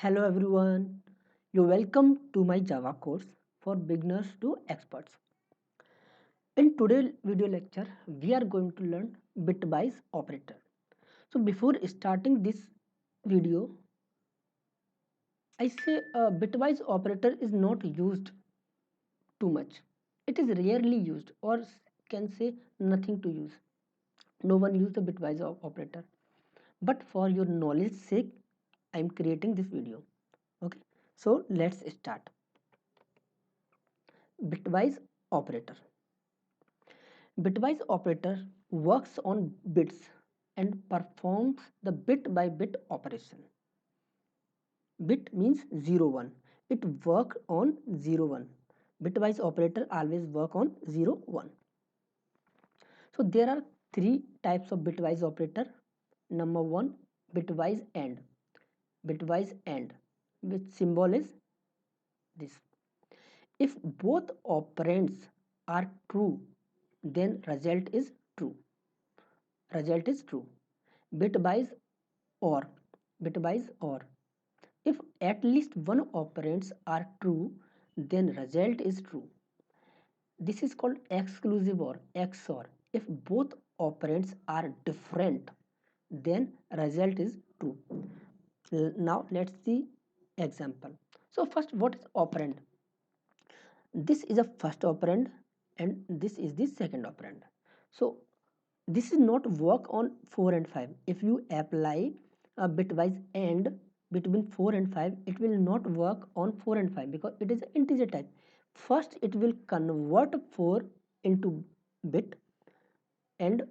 Hello everyone, you're welcome to my Java course for beginners to experts. In today's video lecture, we are going to learn bitwise operator. So before starting this video, I say a bitwise operator is not used too much. It is rarely used or can say nothing to use. No one use the bitwise operator. But for your knowledge sake, I am creating this video. Okay, so let's start. Bitwise operator. Bitwise operator works on bits and performs the bit by bit operation. Bit means 0 1. It works on 0 1. Bitwise operator always work on 0 1. So there are three types of bitwise operator. Number one, bitwise AND. Bitwise AND, which symbol is this. If both operands are true, then result is true. Result is true. Bitwise OR. Bitwise OR. If at least one operands are true, then result is true. This is called exclusive OR, XOR. If both operands are different, then result is true. Now let's see example. So first, what is operand? This is a first operand and this is the second operand. So this is not work on 4 and 5. If you apply a bitwise AND between 4 and 5, it will not work on 4 and 5 because it is integer type. First it will convert 4 into bit and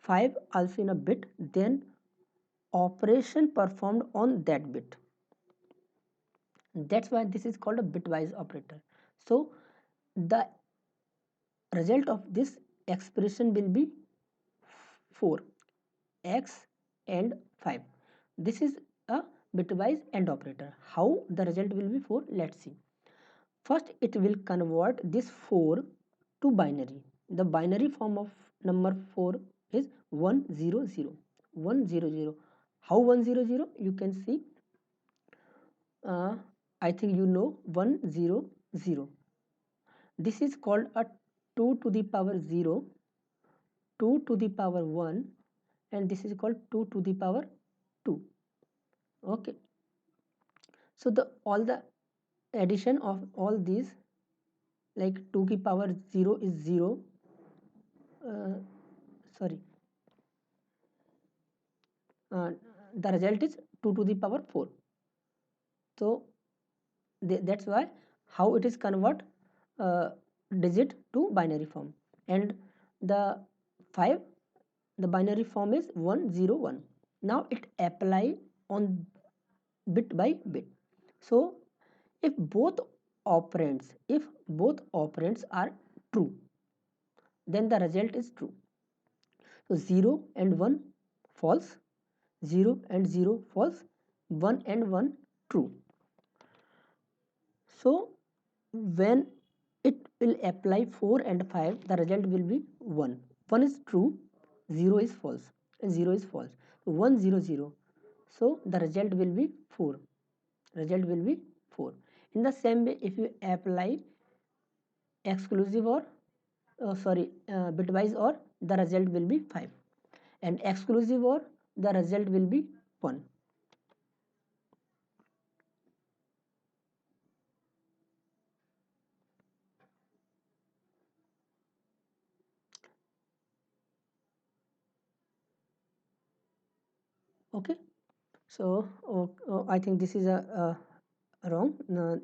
5 also in a bit, then operation performed on that bit. That's why this is called a bitwise operator. So the result of this expression will be 4, x and 5. This is a bitwise AND operator. How the result will be 4? Let's see. First it will convert this 4 to binary. The binary form of number 4 is 100. 100. How 100? You can see, I think you know 100. This is called a 2 to the power 0, 2 to the power 1, and this is called 2 to the power 2. Okay, so the all the addition of all these, like 2 की power 0 is 0, sorry, the result is 2 to the power 4. So that's why how it is convert digit to binary form. And the 5, the binary form is 101. Now it apply on bit by bit. So if both operands are true, then the result is true. So 0 and 1 false, 0 and 0 false, 1 and 1 true. So when it will apply 4 and 5, the result will be 1. 1 is true, 0 is false, and 0 is false. 1 0 0. So the result will be 4. Result will be 4. In the same way, if you apply exclusive or bitwise or, the result will be 5, and exclusive or, the result will be 1. Okay, so I think this is a wrong.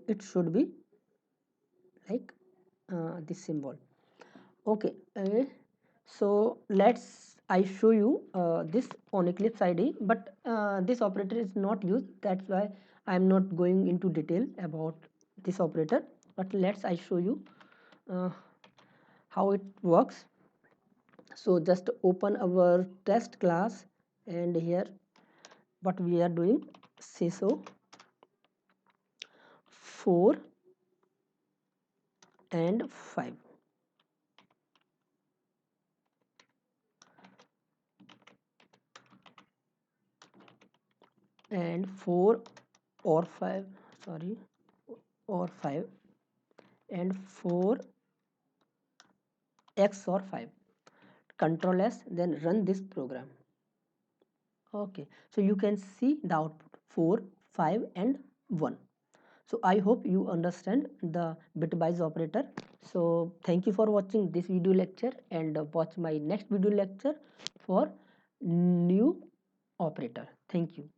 It should be like this symbol. Okay, so let's I show you this on Eclipse ID, but this operator is not used. That's why I'm not going into detail about this operator, but let's I show you uh, how it works. So just open our test class, and here what we are doing, CISO 4 and 5. And 4 or 5, sorry, or 5 and 4 x or 5. Control S, then run this program. Okay, so you can see the output 4, 5 and 1. So I hope you understand the bitwise operator. So thank you for watching this video lecture, and watch my next video lecture for new operator. Thank you.